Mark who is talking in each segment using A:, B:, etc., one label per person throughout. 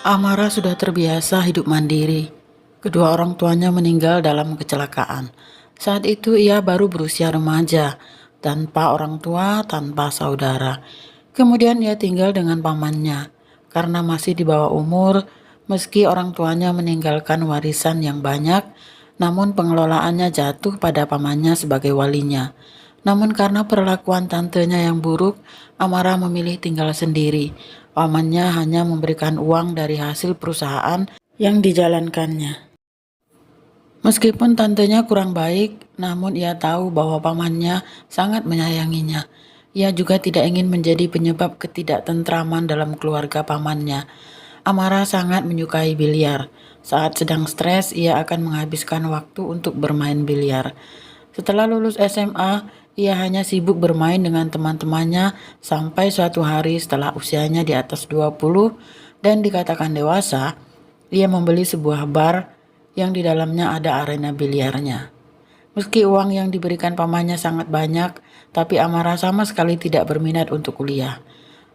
A: Amara sudah terbiasa hidup mandiri. Kedua orang tuanya meninggal dalam kecelakaan. Saat itu ia baru berusia remaja, tanpa orang tua, tanpa saudara. Kemudian ia tinggal dengan pamannya. Karena masih di bawah umur, meski orang tuanya meninggalkan warisan yang banyak, namun pengelolaannya jatuh pada pamannya sebagai walinya. Namun karena perlakuan tantenya yang buruk, Amara memilih tinggal sendiri. Pamannya hanya memberikan uang dari hasil perusahaan yang dijalankannya. Meskipun tantenya kurang baik, namun ia tahu bahwa pamannya sangat menyayanginya. Ia juga tidak ingin menjadi penyebab ketidaktentraman dalam keluarga pamannya. Amara sangat menyukai biliar. Saat sedang stres, ia akan menghabiskan waktu untuk bermain biliar. Setelah lulus SMA, ia hanya sibuk bermain dengan teman-temannya sampai suatu hari setelah usianya di atas 20 dan dikatakan dewasa, ia membeli sebuah bar yang di dalamnya ada arena biliarnya. Meski uang yang diberikan pamannya sangat banyak, tapi Amara sama sekali tidak berminat untuk kuliah.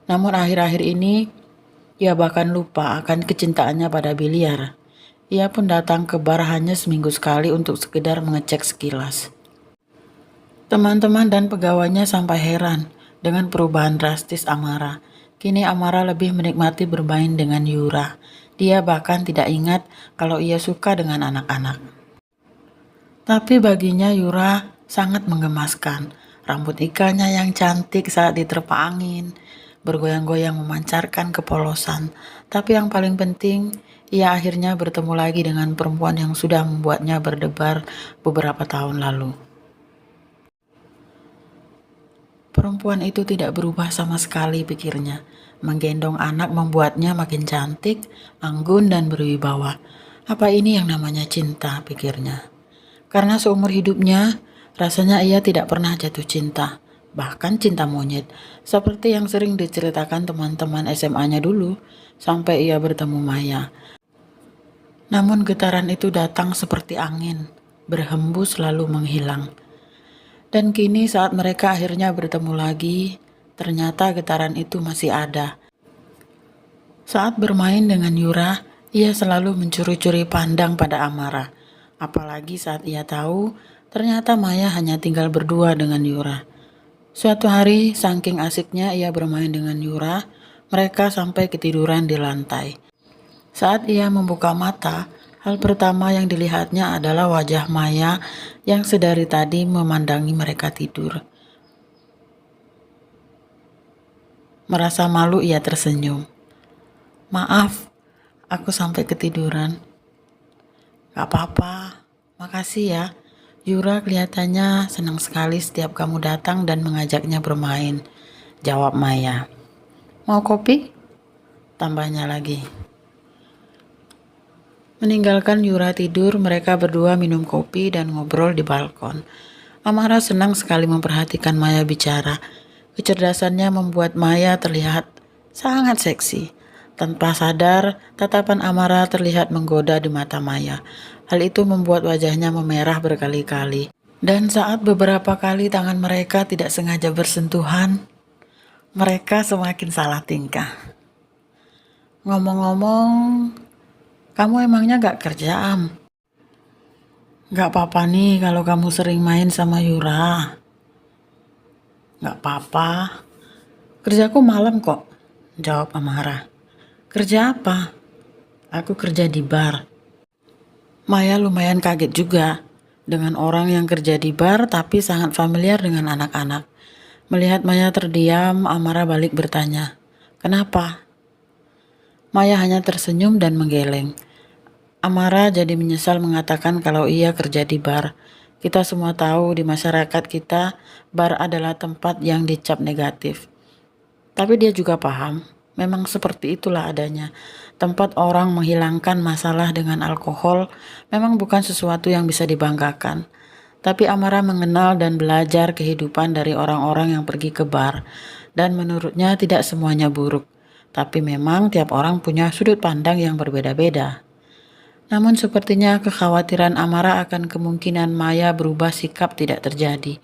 A: Namun akhir-akhir ini, ia bahkan lupa akan kecintaannya pada biliar. Ia pun datang ke bar hanya seminggu sekali untuk sekedar mengecek sekilas. Teman-teman dan pegawainya sampai heran dengan perubahan drastis Amara. Kini Amara lebih menikmati bermain dengan Yura. Dia bahkan tidak ingat kalau ia suka dengan anak-anak. Tapi baginya Yura sangat menggemaskan. Rambut ikannya yang cantik saat diterpa angin, bergoyang-goyang memancarkan kepolosan. Tapi yang paling penting, ia akhirnya bertemu lagi dengan perempuan yang sudah membuatnya berdebar beberapa tahun lalu. Perempuan itu tidak berubah sama sekali, pikirnya. Menggendong anak membuatnya makin cantik, anggun, dan berwibawa. Apa ini yang namanya cinta, pikirnya. Karena seumur hidupnya, rasanya ia tidak pernah jatuh cinta. Bahkan cinta monyet, seperti yang sering diceritakan teman-teman SMA-nya dulu, sampai ia bertemu Maya. Namun getaran itu datang seperti angin, berhembus lalu menghilang. Dan kini saat mereka akhirnya bertemu lagi, ternyata getaran itu masih ada. Saat bermain dengan Yura, ia selalu mencuri-curi pandang pada Amara. Apalagi saat ia tahu, ternyata Maya hanya tinggal berdua dengan Yura. Suatu hari, saking asiknya ia bermain dengan Yura, mereka sampai ketiduran di lantai. Saat ia membuka mata, hal pertama yang dilihatnya adalah wajah Maya yang sedari tadi memandangi mereka tidur. Merasa malu ia tersenyum. "Maaf, aku sampai ketiduran." "Gak apa-apa, makasih ya." Yura kelihatannya senang sekali setiap kamu datang dan mengajaknya bermain, jawab Maya. "Mau kopi?" tambahnya lagi. Meninggalkan Yura tidur, mereka berdua minum kopi dan ngobrol di balkon. Amara senang sekali memperhatikan Maya bicara. Kecerdasannya membuat Maya terlihat sangat seksi. Tanpa sadar, tatapan Amara terlihat menggoda di mata Maya. Hal itu membuat wajahnya memerah berkali-kali. Dan saat beberapa kali tangan mereka tidak sengaja bersentuhan, mereka semakin salah tingkah. "Ngomong-ngomong, kamu emangnya gak kerja, Am?" "Gak apa-apa nih kalau kamu sering main sama Yura." "Gak apa-apa, kerjaku malam kok," jawab Amara. "Kerja apa?" "Aku kerja di bar." Maya lumayan kaget juga dengan orang yang kerja di bar tapi sangat familiar dengan anak-anak. Melihat Maya terdiam, Amara balik bertanya, "Kenapa?" Maya hanya tersenyum dan menggeleng. Amara jadi menyesal mengatakan kalau ia kerja di bar. Kita semua tahu di masyarakat kita, bar adalah tempat yang dicap negatif. Tapi dia juga paham, memang seperti itulah adanya. Tempat orang menghilangkan masalah dengan alkohol memang bukan sesuatu yang bisa dibanggakan. Tapi Amara mengenal dan belajar kehidupan dari orang-orang yang pergi ke bar. Dan menurutnya tidak semuanya buruk. Tapi memang tiap orang punya sudut pandang yang berbeda-beda. Namun sepertinya kekhawatiran Amara akan kemungkinan Maya berubah sikap tidak terjadi.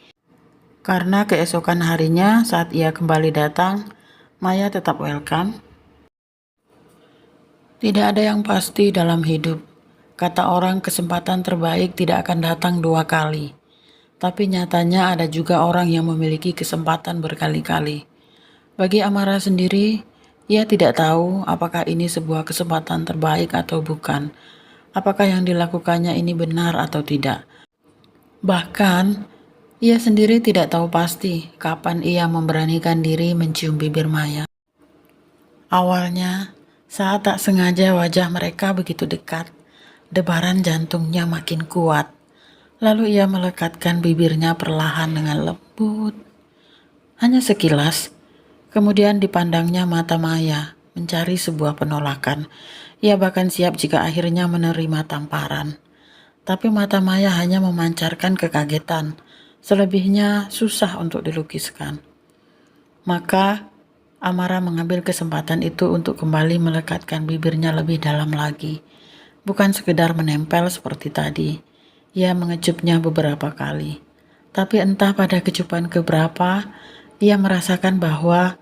A: Karena keesokan harinya saat ia kembali datang, Maya tetap welcome. Tidak ada yang pasti dalam hidup. Kata orang, kesempatan terbaik tidak akan datang 2 kali. Tapi nyatanya ada juga orang yang memiliki kesempatan berkali-kali. Bagi Amara sendiri, ia tidak tahu apakah ini sebuah kesempatan terbaik atau bukan. Apakah yang dilakukannya ini benar atau tidak. Bahkan, ia sendiri tidak tahu pasti kapan ia memberanikan diri mencium bibir Maya. Awalnya, saat tak sengaja wajah mereka begitu dekat, debaran jantungnya makin kuat. Lalu ia melekatkan bibirnya perlahan dengan lembut. Hanya sekilas, kemudian dipandangnya mata Maya, mencari sebuah penolakan. Ia bahkan siap jika akhirnya menerima tamparan. Tapi mata Maya hanya memancarkan kekagetan. Selebihnya susah untuk dilukiskan. Maka Amara mengambil kesempatan itu untuk kembali melekatkan bibirnya lebih dalam lagi. Bukan sekedar menempel seperti tadi. Ia mengecupnya beberapa kali. Tapi entah pada kecupan keberapa, ia merasakan bahwa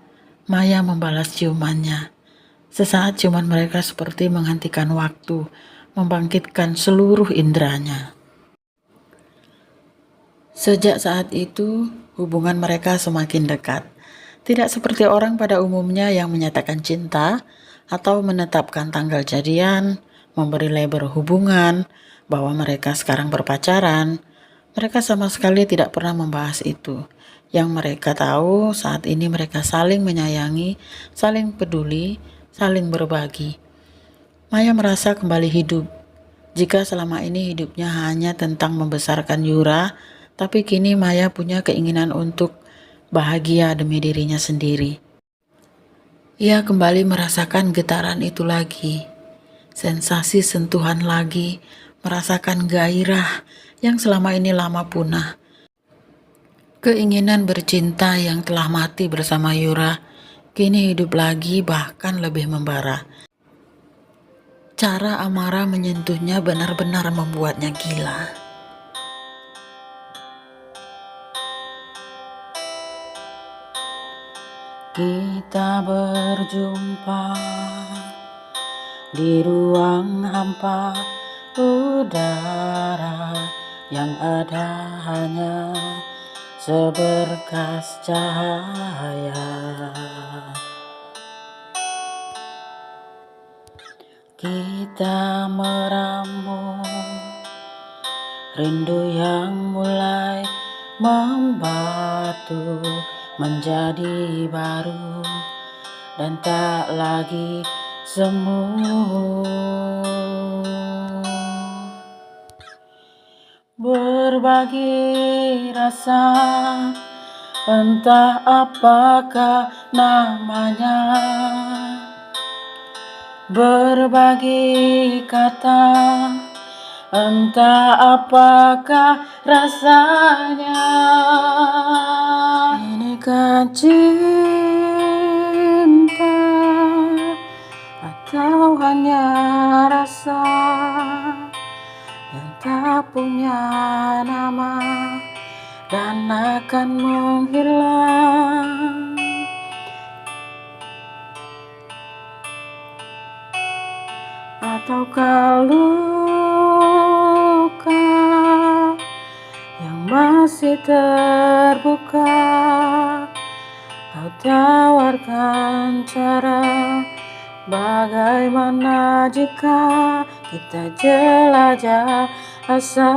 A: Maya membalas ciumannya. Sesaat ciuman mereka seperti menghentikan waktu, membangkitkan seluruh inderanya. Sejak saat itu, hubungan mereka semakin dekat. Tidak seperti orang pada umumnya yang menyatakan cinta atau menetapkan tanggal jadian, memberi label hubungan, bahwa mereka sekarang berpacaran. Mereka sama sekali tidak pernah membahas itu. Yang mereka tahu saat ini mereka saling menyayangi, saling peduli, saling berbagi. Maya merasa kembali hidup. Jika selama ini hidupnya hanya tentang membesarkan Yura, tapi kini Maya punya keinginan untuk bahagia demi dirinya sendiri. Ia kembali merasakan getaran itu lagi, sensasi sentuhan lagi, merasakan gairah yang selama ini lama punah. Keinginan bercinta yang telah mati bersama Yura, kini hidup lagi bahkan lebih membara. Cara Amara menyentuhnya benar-benar membuatnya gila. Kita berjumpa di ruang hampa, udara yang ada hanya seberkas cahaya. Kita meramu rindu yang mulai membatu menjadi baru dan tak lagi semu. Berbagi rasa, entah apakah namanya. Berbagi kata, entah apakah rasanya. Inikah cinta atau hanya rasa yang tak punya nama dan akan menghilang? Ataukah luka yang masih terbuka? Kau tawarkan cara, bagaimana jika kita jelajah asa?